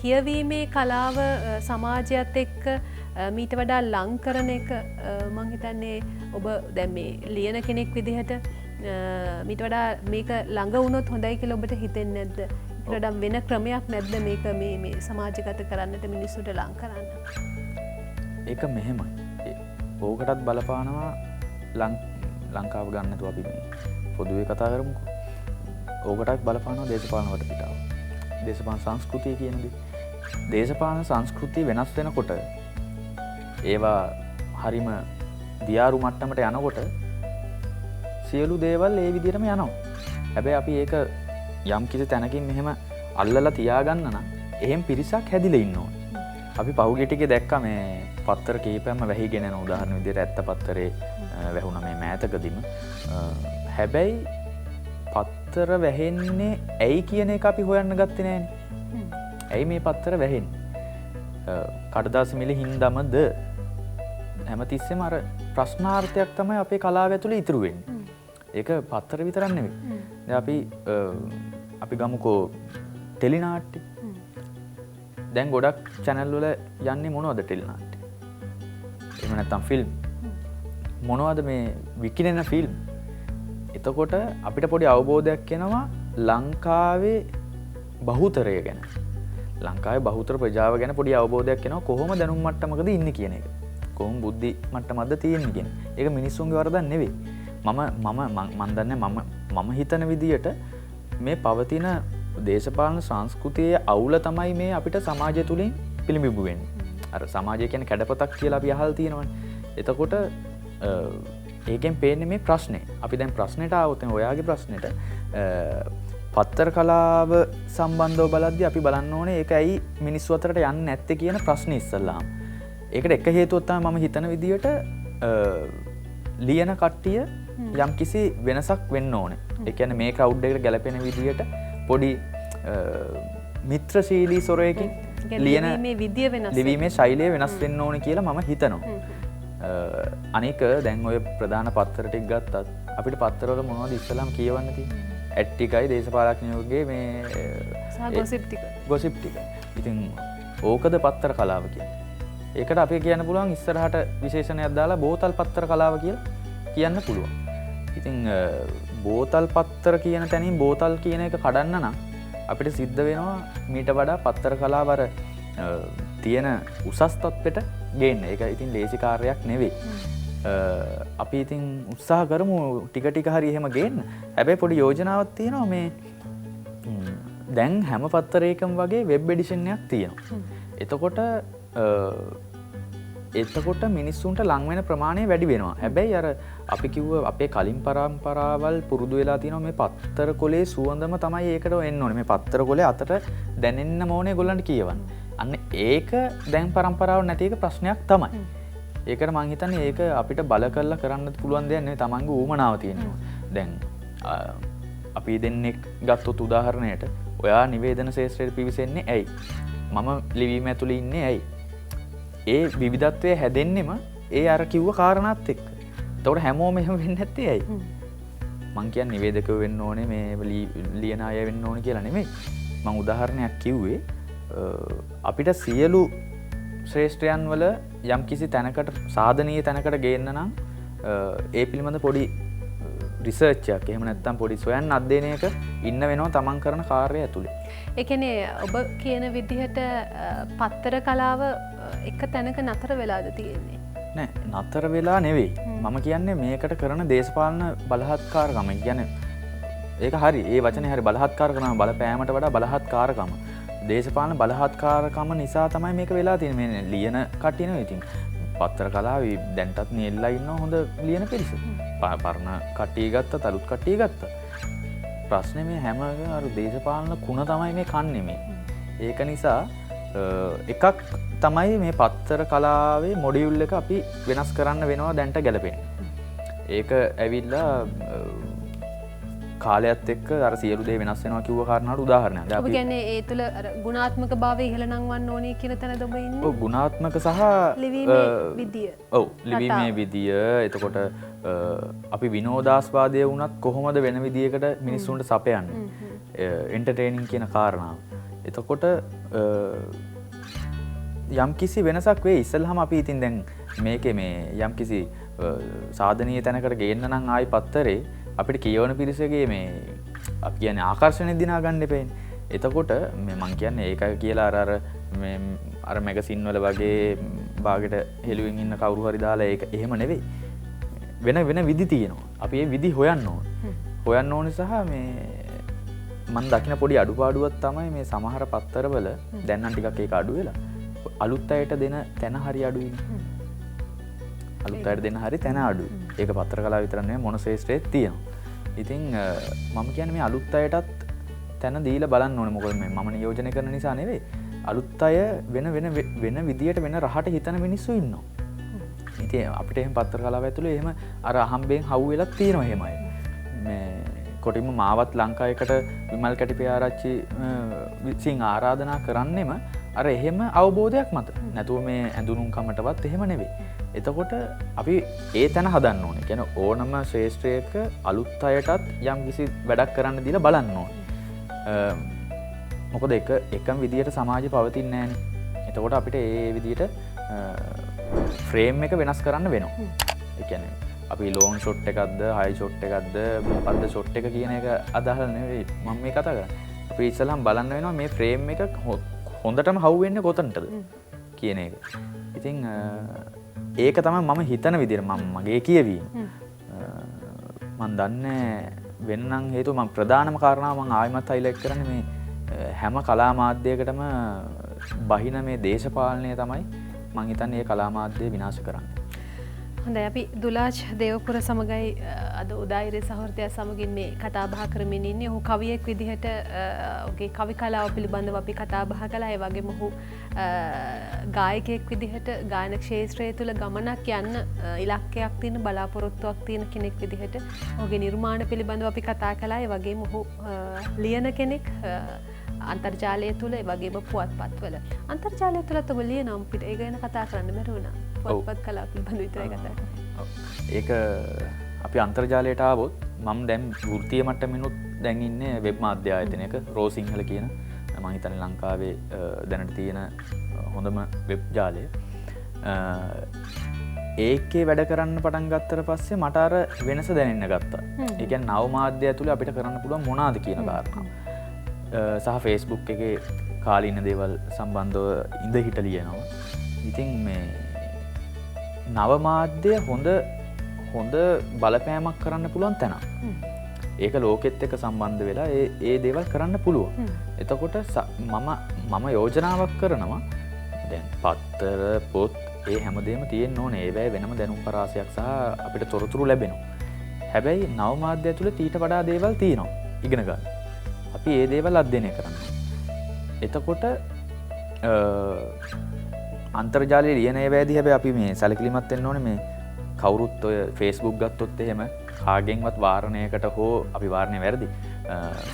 කියවීමේ කලාව සමාජයත් එක්ක මීට වඩා ලං කරන එක මං හිතන්නේ ඔබ දැන් මේ ලියන කෙනෙක් විදිහට මීට වඩා මේක ළඟ වුණොත් හොඳයි කියලා ඔබට හිතෙන්නේ නැද්ද? ඊට වඩා වෙන ක්‍රමයක් නැද්ද මේක මේ සමාජගත කරන්නට මිනිස්සුන්ට ලං කරන්න? ඒක මෙහෙමයි. ඕකටත් බලපානවා ලංකාව ගන්නතු අපි මේ පොදුවේ කතා කරමුකෝ. ඕකටත් බලපානවා දේශපාලන වටපිටාව. දේශපාලන සංස්කෘතිය කියන දේ. දේශපාලන සංස්කෘතිය වෙනස් වෙනකොට ඒවා හරිම දියාරු මට්ටමට යනකොට සියලු දේවල් ඒ විදිහටම යනවා. හැබැයි අපි ඒක යම් කිසි තැනකින් මෙහෙම අල්ලලා තියාගන්න නම් එහෙම පිරිසක් හැදිලා ඉන්න ඕනේ. අපි පහුගිය ටිකේ දැක්කා මේ පත්තර කීපයක්ම වැහිගෙන යන උදාහරණ විදිහට ඇත්ත පත්තරේ වැහුණා මේ මෑතකදීම. හැබැයි පත්තර වැහෙන්නේ ඇයි කියන එක අපි හොයන්න ගත්තේ නෑනේ. ඇයි මේ පත්තර වැහෙන්නේ? කඩදාසි මිල හින්දාමද? හැමතිස්සෙම අර ප්‍රශ්නාර්ථයක් තමයි අපේ කලාව ඇතුලේ ඉතුරු වෙන්නේ. ඒක පත්තර විතරක් නෙවෙයි. අපි ගමුකෝ ටෙලිනාට්‍ය දැන් ගොඩක් channel වල යන්නේ මොනවද ටෙලිනාට්‍ය එහෙම නැත්නම් ෆිල්ම් මොනවද මේ විකිනෙන ෆිල්ම් එතකොට අපිට පොඩි අවබෝධයක් එනවා ලංකාවේ බහුතරය ගැන ලංකාවේ බහුතර ප්‍රජාව ගැන පොඩි අවබෝධයක් එනවා කොහොම දැනුම් මට්ටමකද ඉන්නේ කියන එක කොහොම බුද්ධි මට්ටමක්ද තියෙන්නේ කියන ඒක මිනිස්සුන්ගේ වරදක් නෙවෙයි මම දන්නේ මම හිතන විදියට මේ පවතින දේශපාලන සංස්කෘතියේ අවුල තමයි මේ අපිට සමාජය තුලින් පිළිඹු වෙන්නේ. අර සමාජය කියන්නේ කැඩපතක් කියලා අපි අහලා තියෙනවනේ. එතකොට ඒකෙන් පේන්නේ මේ ප්‍රශ්නේ. අපි දැන් ප්‍රශ්නෙට ආවොත් ඔයාගේ ප්‍රශ්නෙට පත්තර කලාව සම්බන්ධව බලද්දී අපි බලන්න ඕනේ ඒක ඇයි මිනිස්සු අතරට යන්නේ නැත්තේ කියන ප්‍රශ්නේ ඉස්සල්ලාම. ඒකට එක හේතුවක් තමයි මම හිතන විදියට ලියන කට්ටිය යම්කිසි වෙනසක් වෙන්න ඕනේ. ඒ කියන්නේ මේ ක්‍රවුඩ් එකට ගැලපෙන විදියට පොඩි මිත්‍රශීලී ස්වරයකින් ලියන මේ විදිය වෙනස් ලිවීමේ ශෛලිය වෙනස් වෙන්න ඕනේ කියලා මම හිතනවා. අනික දැන් ඔය ප්‍රධාන පත්තර ටික ගත්තත් අපිට පත්තරවල මොනවද ඉස්සලාම කියවන්න තියෙන්නේ? ඇඩ් ටිකයි දේශපාලඥයෝගේ මේ ගොසිප් ටික. ඉතින් ඕකද පත්තර කලාව කියන්නේ. ඒකට අපි කියන්න පුළුවන් ඉස්සරහට විශේෂණයක් දාලා බෝතල් පත්තර කලාව කියලා කියන්න පුළුවන්. ඉතින් බෝතල් පත්තර කියන තැනින් බෝතල් කියන එක කඩන්න නම් අපිට සිද්ධ වෙනවා මීට වඩා පත්තර කලාව අර තියෙන උසස් තත්ත්වයට ගේන්න. ඒක ඉතින් ලේසි කාර්යයක් නෙවෙයි. අපි ඉතින් උත්සාහ කරමු ටික ටික හරි එහෙම ගේන්න. හැබැයි පොඩි යෝජනාවක් තියෙනවා මේ දැන් හැම පත්තරයකම වගේ වෙබ් එඩිෂන් එකක් තියෙනවා. එතකොට මිනිස්සුන්ට ලං වෙන ප්‍රමාණය වැඩි වෙනවා. හැබැයි අර අපි කිව්ව අපේ කලින් පරම්පරාවල් පුරුදු වෙලා තියෙනවා මේ පත්තර කොලේ සුවඳම තමයි ඒකට එන්න ඕනේ. මේ පත්තර කොලේ අතට දැනෙන්න ඕනේ ඒගොල්ලන්ට කියවන්න. අන්න ඒක දැන් පරම්පරාව නැති එක ප්‍රශ්නයක් තමයි. ඒකට මං හිතන්නේ ඒක අපිට බල කරලා කරන්න පුළුවන් දෙයක් නෙවෙයි තමන්ගේ ඌමනාව තියෙනවා. දැන් අපි දෙන්නෙක් ගත්තොත් උදාහරණයට ඔයා නිවේදන ශාස්ත්‍රයට පිවිසෙන්නේ ඇයි? මම ලිවීම ඇතුළේ ඉන්නේ ඇයි? ඒ විවිධත්වය හැදෙන්නෙම ඒ අර කිව්ව කාරණාත් එක්ක. එතකොට හැමෝම එහෙම වෙන්නේ නැත්තේ ඇයි? මං කියන්නේ නිවේදකයෝ වෙන්න ඕනේ මේ ලියන අය වෙන්න ඕනේ කියලා නෙමෙයි. මං උදාහරණයක් කිව්වේ අපිට සියලු ශ්‍රේෂ්ඨයන් වල යම්කිසි තැනකට සාධනීය තැනකට ගේන්න නම් ඒ පිළිබඳ පොඩි රිසර්ච් එකක් එහෙම නැත්නම් පොඩි සොයන්න අධ්‍යයනයක ඉන්න වෙනවා තමන් කරන කාර්යය ඇතුලේ. ඒ කියන්නේ ඔබ කියන විදිහට පත්තර කලාව එක තැනක නතර වෙලාද තියෙන්නේ? නෑ නතර වෙලා නෙවෙයි. මම කියන්නේ මේකට කරන දේශපාලන බලහත්කාරකම. කියන්නේ ඒක හරි. ඒ වචනේ හරි බලහත්කාරකම බලපෑමට වඩා බලහත්කාරකම. දේශපාලන බලහත්කාරකම නිසා තමයි මේක වෙලා තියෙන්නේ. මේ ලියන කට්ටිය නෙවෙයි. ඉතින් පත්තර කලාව දැන්ටත් නෙල්ලා ඉන්නවා හොඳ ලියන පිරිස. පරණ කට්ටිය ගත්තා, අලුත් කට්ටිය ගත්තා. ප්‍රශ්නේ මේ හැම අර දේශපාලන කුණ තමයි මේ කන්නේ මේ. ඒක නිසා එකක් තමයි මේ පත්තර කලාවේ මොඩියුල් එක අපි වෙනස් කරන්න වෙනවා දැන්ට ගැලපෙන්නේ. ඒක ඇවිල්ලා කාලයත් එක්ක අර සියලු දේ වෙනස් වෙනවා කිව්ව කාරණාට උදාහරණයක්. ඔබ කියන්නේ ඒ තුල අර ගුණාත්මක භාවය ඉහළ නංවන්න ඕනේ කියන තැනද ඔබ ඉන්නේ? ඔව් ගුණාත්මක සහ ලිවීමේ විදිය. ඔව් ලිවීමේ විදිය. එතකොට අපි විනෝදාස්වාදය වුණත් කොහොමද වෙන විදියකට මිනිස්සුන්ට සපයන්නේ? එන්ටර්ටේනින් කියන කාරණාව. එතකොට යම්කිසි වෙනසක් වෙයි. ඉස්සෙල්ලාම අපි ඉතින් දැන් මේකේ මේ යම්කිසි සාධනීය තැනකට ගේන්න නම් ආයි පත්තරේ අපිට කියවන පිරිසගේ මේ අපි කියන්නේ ආකර්ෂණය දිනා ගන්න එපේනේ. එතකොට මේ මං කියන්නේ ඒකයි කියලා අර මැගසින් වල වගේ බාගෙට හෙළුවෙන් ඉන්න කවුරු හරි දාලා ඒක එහෙම නෙවෙයි. වෙන විදි තියෙනවා. අපි ඒ විදි හොයන්න ඕන. හොයන්න ඕනේ සහ මේ මම දකින පොඩි අඩුපාඩුවක් තමයි මේ සමහර පත්තරවල දැන් නම් ටිකක් ඒක අඩු වෙලා අලුත් අයට දෙන තැන හරි අඩුයිනේ. අලුත් අයට දෙන හරි තැන අඩුයි. ඒක පත්තර කලාව විතර නෙවෙයි මොන ශ්‍රේෂ්ඨයේත් තියෙනවා. ඉතින් මම කියන්නේ මේ අලුත් අයටත් තැන දීලා බලන්න ඕනේ. මොකද මම නියෝජනය කරන නිසා නෙවෙයි. අලුත් අය වෙන විදියට වෙන රහට හිතන මිනිස්සු ඉන්නවා. ඉතින් අපිට එහෙම පත්තර කලාව ඇතුලේ එහෙම අර අහම්බෙන් හවු වෙලක් තියෙනවා එහෙම අය. මේ කොටිම මාවත් ලංකාවයකට විමල් කැටිපේ ආරච්චි විසින් ආරාධනා කරන්නෙම අර එහෙම අවබෝධයක් මත නැතුව මේ ඇඳුනුම් කමටවත් එහෙම නෙවෙයි. එතකොට අපි ඒ තැන හදන්න ඕනේ. කියන්නේ ඕනම ශ්‍රේෂ්ඨයක අලුත් අයටත් යම් කිසි වැඩක් කරන්න දීලා බලන්න ඕනේ. මොකද එකම විදියට සමාජය පවතින්නේ නැහැනේ. එතකොට අපිට ඒ විදියට ෆ්‍රේම් එක වෙනස් කරන්න වෙනවා. ඒ කියන්නේ අපි ලෝන් ෂොට් එකක්ද හයි ෂොට් එකක්ද මොකක්ද ෂොට් එක කියන එක අදහලා නෙවෙයි මම මේ කතා කරන්නේ. අපි ඉස්සෙල්ලාම බලන්න වෙනවා මේ ෆ්‍රේම් එක හොඳටම හවු වෙන්නේ කොතනටද කියන එක. ඉතින් ඒක තමයි මම හිතන විදිහට මගේ කියවීම. මම දන්නේ වෙනනම් හේතුව මම ප්‍රධානම කාරණාව මම ආයිමත් හයිලයිට් කරන්නේ මේ හැම කලා මාධ්‍යයකටම බහින මේ දේශපාලනය තමයි මම හිතන්නේ මේ කලා මාධ්‍ය විනාශ කරන්නේ. හොඳයි අපි දුලාජ් දේවපුර සමගයි අද උදායිරේ සහෘදයා සමගින් මේ කතා බහ කරමින් ඉන්නේ. ඔහු කවියෙක් විදිහට ඔහුගේ කවි කලාව පිළිබඳව අපි කතා බහ කළා. ඒ වගේම ඔහු ගායකයෙක් විදිහට ගායන ක්ෂේත්‍රය තුළ ගමනක් යන්න ඉලක්කයක් තියෙන බලාපොරොත්තුවක් තියෙන කෙනෙක් විදිහට ඔහුගේ නිර්මාණ පිළිබඳව අපි කතා කළා. ඒ වගේම ඔහු ලියන කෙනෙක් අන්තර්ජාලය තුළ ඒ වගේම පුවත්පත්වල. අන්තර්ජාලය තුළත් ඔබ ලියනවා අපිට ඒක ගැන කතා කරන්න බැරුණා. පුවත්පත් කලාව පිළිබඳව විතරයි කතා කරන්නේ. ඒක අපි අන්තර්ජාලයට ආවොත් මම දැන් වෘත්තීය මට්ටමිනුත් දැන් ඉන්නේ වෙබ් මාධ්‍ය ආයතනයක රෝ සිංහල කියන මම හිතන්නේ ලංකාවේ දැනට තියෙන හොඳම වෙබ් ජාලය. ඒකේ වැඩ කරන්න පටන් ගත්තට පස්සේ මට අර වෙනස දැනෙන්න ගත්තා. ඒ කියන්නේ නව මාධ්‍ය ඇතුලේ අපිට කරන්න පුළුවන් මොනවාද කියන කාරණා. සහ Facebook එකේ කාලීන දේවල් සම්බන්ධව ඉඳ හිට ලියනවා. ඉතින් මේ නව මාධ්‍ය හොඳ බලපෑමක් කරන්න පුළුවන් තැන. ඒක ලෝකෙත් එක්ක සම්බන්ධ වෙලා ඒ දේවල් කරන්න පුළුවන්. එතකොට මම යෝජනාවක් කරනවා දැන් පත්තර පොත් ඒ හැමදේම තියෙන්න ඕනේ. ඒවැය වෙනම දැනුම් පරාසයක් සහ අපිට තොරතුරු ලැබෙනවා. හැබැයි නව මාධ්‍ය ඇතුළේ ඊට වඩා දේවල් තියෙනවා ඉගෙන ගන්න. අපි ඒ දේවල් අධ්‍යයනය කරන්න. එතකොට අන්තර්ජාලයේ ලියන ඒවාදී හැබැයි අපි මේ සැලකිලිමත් වෙන්න ඕනේ මේ කවුරුත් ඔය Facebook ගත්තොත් එහෙම කාගෙන්වත් වාරණයකට හෝ අපි වාරණය වැරදි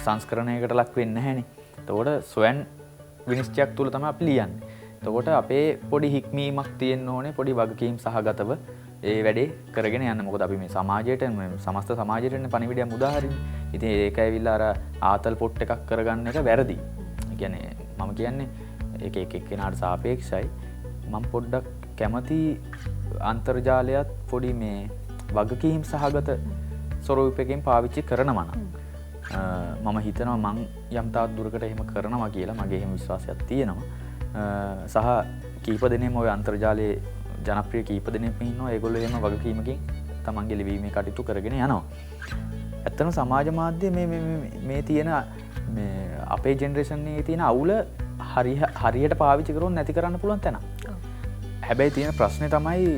සංස්කරණයකට ලක් වෙන්නේ නැහැනේ. එතකොට ස්වයන් විනිශ්චයක් තුල තමයි අපි ලියන්නේ. එතකොට අපේ පොඩි හික්මීමක් තියෙන්න ඕනේ පොඩි වගකීම් සහගතව ඒ වැඩේ කරගෙන යන්න. මොකද අපි මේ සමාජයට සමස්ත සමාජයට පණිවිඩයක් උදාහරින්නේ. ඉතින් ඒක ඇවිල්ලා අර ආතල් පොට් එකක් කරගන්න එක වැරදි. ඒ කියන්නේ මම කියන්නේ එක එක්කෙනාට සාපේක්ෂයි. මම පොඩ්ඩක් කැමති අන්තර්ජාලයත් පොඩි මේ වගකීම් සහගත ස්වරූපයකින් පාවිච්චි කරනවා නම් මම හිතනවා මං යම් තාක් දුරකට එහෙම කරනවා කියලා මගේ එහෙම විශ්වාසයක් තියෙනවා. සහ කීප දෙනෙක්ම ওই අන්තර්ජාලයේ ජනප්‍රිය කීප දෙනෙක් ඉන්නවා. ඒගොල්ලෝ එහෙම වගකීමකින් තමන්ගේ ලිවීමේ කටයුතු කරගෙන යනවා. ඇත්තටම සමාජ මාධ්‍ය මේ තියෙන මේ අපේ ජෙනරේෂන් එකේ තියෙන අවුල හරියට පාවිච්චි කරොත් නැති කරන්න පුළුවන් තැන. හැබැයි තියෙන ප්‍රශ්නේ තමයි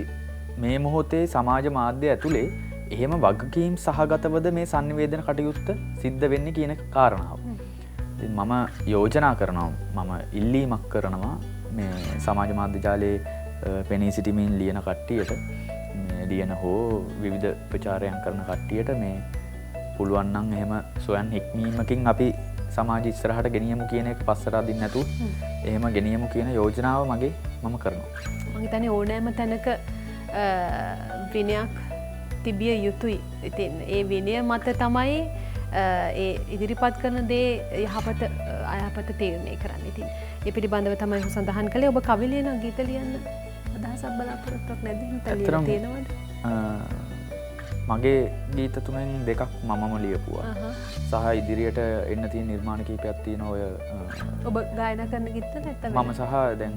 මේ මොහොතේ සමාජ මාධ්‍ය ඇතුලේ එහෙම වගකීම් සහගතවද මේ sannivedana කටයුත්ත සිද්ධ වෙන්නේ කියන කාරණාව. ඉතින් මම යෝජනා කරනවා මම ඉල්ලීමක් කරනවා මේ සමාජ මාධ්‍ය ජාලයේ පෙනී සිටීමෙන් ලියන කට්ටියට මේ ලියන හෝ විවිධ ප්‍රචාරයන් කරන කට්ටියට මේ පුළුවන් නම් එහෙම සොයන් හික්මීමකින් අපි සමාජ ඉස්සරහට ගෙනියමු කියන එක පස්සට අදින්න නැතුව එහෙම ගෙනියමු කියන යෝජනාව මම කරනවා. මම හිතන්නේ ඕනෑම තැනක විනයක් තිබිය යුතුයි. ඉතින් ඒ විනය මත තමයි ඒ ඉදිරිපත් කරන දේ යහපත අයහපත තීරණය කරන්න. ඉතින් ඒ පිළිබඳව තමයි ඔහු සඳහන් කළේ. ඔබ කවි ලියන ගීත ලියන්න අදහසක් බලාපොරොත්තුවක් නැද්ද? හිතලා තියෙනවද? මගේ ගීත තුනෙන් දෙකක් මමම ලියපුවා. සහ ඉදිරියට එන්න තියෙන නිර්මාණ කීපයක් තියෙනවා. ඔය ඔබ ගායනා කරන ගීත නැත්නම් මම සහ දැන්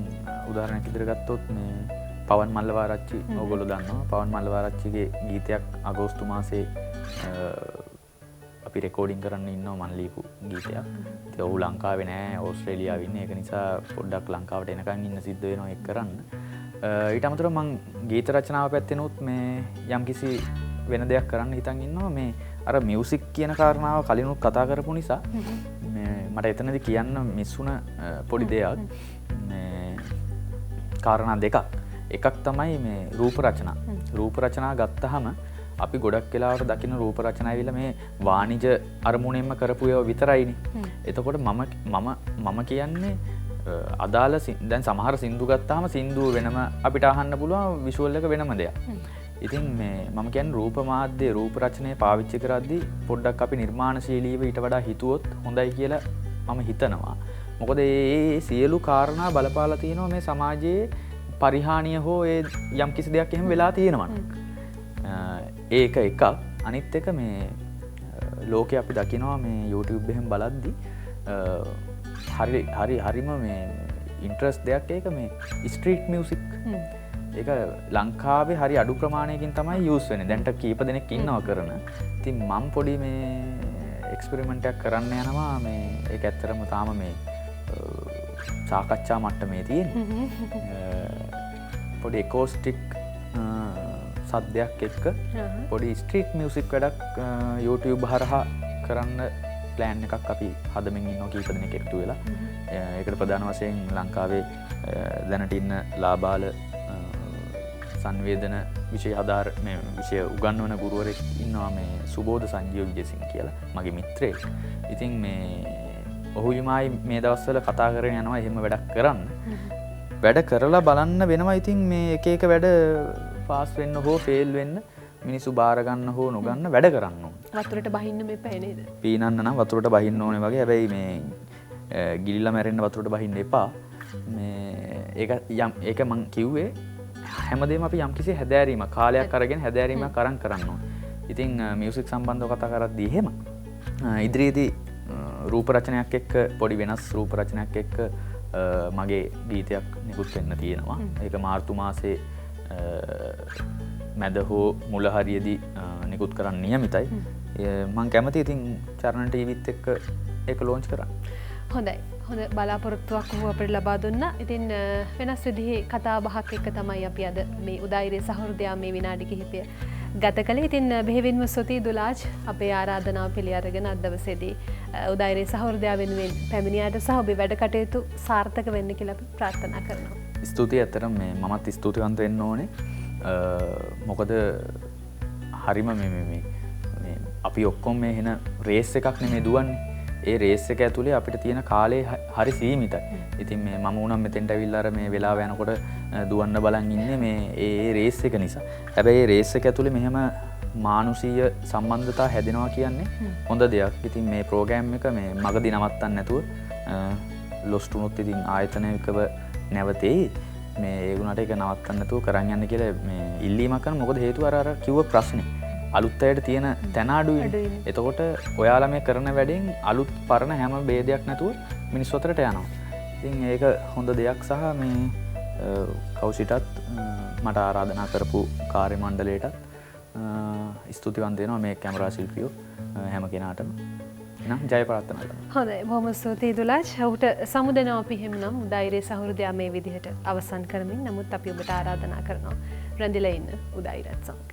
උදාහරණයක් ඉදිරියට ගත්තොත් මේ පවන් මල්ලවාරච්චි ඕගොල්ලෝ දන්නවා. පවන් මල්ලවාරච්චිගේ ගීතයක් අගෝස්තු මාසේ අපි රෙකෝඩින් කරන්න ඉන්නවා මන් ලියපු ගීතයක්. ඉතින් ඔහු ලංකාවේ නෑ ඕස්ට්‍රේලියාවේ ඉන්නේ. ඒක නිසා පොඩ්ඩක් ලංකාවට එනකන් ඉන්න සිද්ධ වෙනවා ඒක කරන්න. ඊට අමතරව මම ගීත රචනාව පැත්තෙනුත් මේ යම්කිසි වෙන දෙයක් කරන්න හිතන් ඉන්නවා. මේ අර මියුසික් කියන කාරණාව කලිනුත් කතා කරපු නිසා මට එතනදී කියන්න මිස් වුණ පොඩි දෙයක් මේ කාරණා දෙකක්. එකක් තමයි මේ රූප රචනා. රූප රචනා ගත්තහම අපි ගොඩක් වෙලාවට දකින රූප රචනා ඇවිල්ලා මේ වාණිජ අරමුණෙන්ම කරපු ඒවා විතරයිනේ. එතකොට මම කියන්නේ අදාළ දැන් සමහර සින්දු ගත්තාම සින්දුව වෙනම අපිට අහන්න පුළුවන් විෂුවල් එක වෙනම දෙයක්. ඉතින් මේ මම කියන්නේ රූප මාධ්‍ය රූප රචනය පාවිච්චි කරද්දී පොඩ්ඩක් අපි නිර්මාණශීලීව ඊට වඩා හිතුවොත් හොඳයි කියලා මම හිතනවා. මොකද මේ සියලු කාරණා බලපාලා තියෙනවා මේ සමාජයේ පරිහානිය හෝ ඒ යම් කිසි දෙයක් එහෙම වෙලා තියෙනවා. ඒක එකක්. අනිත් එක මේ ලෝකේ අපි දකිනවා මේ YouTube එහෙම බලද්දී හරිම මේ ඉන්ට්‍රස්ට් දෙයක් ඒක මේ ස්ට්‍රීට් මියුසික්. ඒක ලංකාවේ හරි අඩු ප්‍රමාණයකින් තමයි යූස් වෙන්නේ. දැන්ට කීප දෙනෙක් ඉන්නවා කරන. ඉතින් මම පොඩි මේ එක්ස්පෙරිමන්ට් එකක් කරන්න යනවා මේ ඒක ඇත්තටම තාම මේ සාකච්ඡා මට්ටමේ තියෙන්නේ. පොඩි එකෝස්ටික් සද්දයක් එක්ක පොඩි ස්ට්‍රීට් මියුසික් වැඩක් YouTube හරහා කරන්න ප්ලෑන් එකක් අපි හදමින් ඉන්නවා කීප දෙනෙක් එකතු වෙලා. ඒකට ප්‍රධාන වශයෙන් ලංකාවේ දැනට ඉන්න ලාබාල සංවේදන විෂය ආධාර මේ විෂය උගන්වන ගුරුවරයෙක් ඉන්නවා මේ සුබෝධ සංජීව විජේසිංහ කියලා මගේ මිත්‍රයෙක්. ඉතින් මේ ඔහුයි මේ දවස්වල කතා කරගෙන යනවා එහෙම වැඩක් කරන්න. වැඩ කරලා බලන්න වෙනවා. ඉතින් මේ එක එක වැඩ පාස් වෙන්න හෝ ෆේල් වෙන්න මිනිස්සු බාර ගන්න හෝ නොගන්න වැඩ කරන්න ඕන. වතුරට බහින්න මෙපා නේද? පීනන්න නම් වතුරට බහින්න ඕනේ වගේ. හැබැයි මේ ගිලිලා මැරෙන්න වතුරට බහින්න එපා. මේ ඒක මං කිව්වේ හැමදේම අපි යම්කිසි හැදෑරීමක් කාලයක් අරගෙන හැදෑරීමක් අරන් කරන්න ඕනේ. ඉතින් මියුසික් සම්බන්ධව කතා කරද්දී එහෙම ඉදිරියේදී රූප රචනයක් එක්ක පොඩි වෙනස් රූප රචනයක් එක්ක මගේ ගීතයක් නිකුත් වෙන්න තියෙනවා. ඒක මාර්තු මාසේ මැද හෝ මුල හරියේදී නිකුත් කරන්න නියමිතයි. මම කැමතියි ඉතින් චරණ ටීවීත් එක්ක ඒක ලොන්ච් කරන්න. හොඳයි. හොඳ බලාපොරොත්තුවක් ඔහු අපිට ලබා දුන්නා. ඉතින් වෙනස් විදිහේ කතා බහක් එක්ක තමයි අපි අද මේ උදායිරේ සහෘදයා මේ විනාඩි කිහිපය ගත කළේ. ඉතින් බෙහෙවින්ම ස්තුතියි දුලාජ් අපේ ආරාධනාව පිළි අරගෙන අද දවසේදී උදායිරේ සහෘදයා වෙනුවෙන් පැමිණියාට සහ ඔබේ වැඩ කටයුතු සාර්ථක වෙන්න කියලා අපි ප්‍රාර්ථනා කරනවා. ස්තුතියි. ඇත්තටම මේ මමත් ස්තුතිවන්ත වෙන්න ඕනේ. මොකද හරිම මේ අපි ඔක්කොම මේ එන රේස් එකක් නෙමෙයි දුවන්නේ. ඒ රේස් එක ඇතුලේ අපිට තියෙන කාලේ හරි සීමිතයි. ඉතින් මේ මම උනම් මෙතෙන්ට ඇවිල්ලා අර මේ වෙලාව යනකොට දුවන්න බලන් ඉන්නේ මේ ඒ රේස් එක නිසා. හැබැයි ඒ රේස් එක ඇතුලේ මෙහෙම මානුෂීය සම්බන්ධතා හැදෙනවා කියන්නේ හොඳ දෙයක්. ඉතින් මේ ප්‍රෝග්‍රෑම් එක මේ මගදී නවත්තන්න නැතුව ලොස්ට් වුණොත් ඉතින් ආයතනයකව නැවතෙයි. මේ ඒ වුණාට ඒක නවත්තන්න නැතුව කරන් යන්න කියලා මේ ඉල්ලීමක් කරන. මොකද හේතුව අර කිව්ව ප්‍රශ්නේ. අලුත් අයට තියෙන තැන අඩුයි. එතකොට ඔයාලා මේ කරන වැඩෙන් අලුත් පරණ හැම ભેදයක් නැතුව මිනිස්සු අතරට යනවා. ඉතින් ඒක හොඳ දෙයක් සහ මේ කෞෂිටත් මට ආරාධනා කරපු කාර්ය මණ්ඩලයටත් ස්තුතිවන්ත වෙනවා මේ කැමරා ශිල්පියෝ හැම කෙනාටම. එහෙනම් ජය ප්‍රාර්ථනා කරනවා. හොඳයි. බොහොම ස්තුතියි දුලාජ්. ඔහුට සමුදෙනවා අපි හැමනම් උදායිරේ සහෘදයා මේ විදිහට අවසන් කරමින් නමුත් අපි ඔබට ආරාධනා කරනවා රැඳිලා ඉන්න උදායිරත් සමග.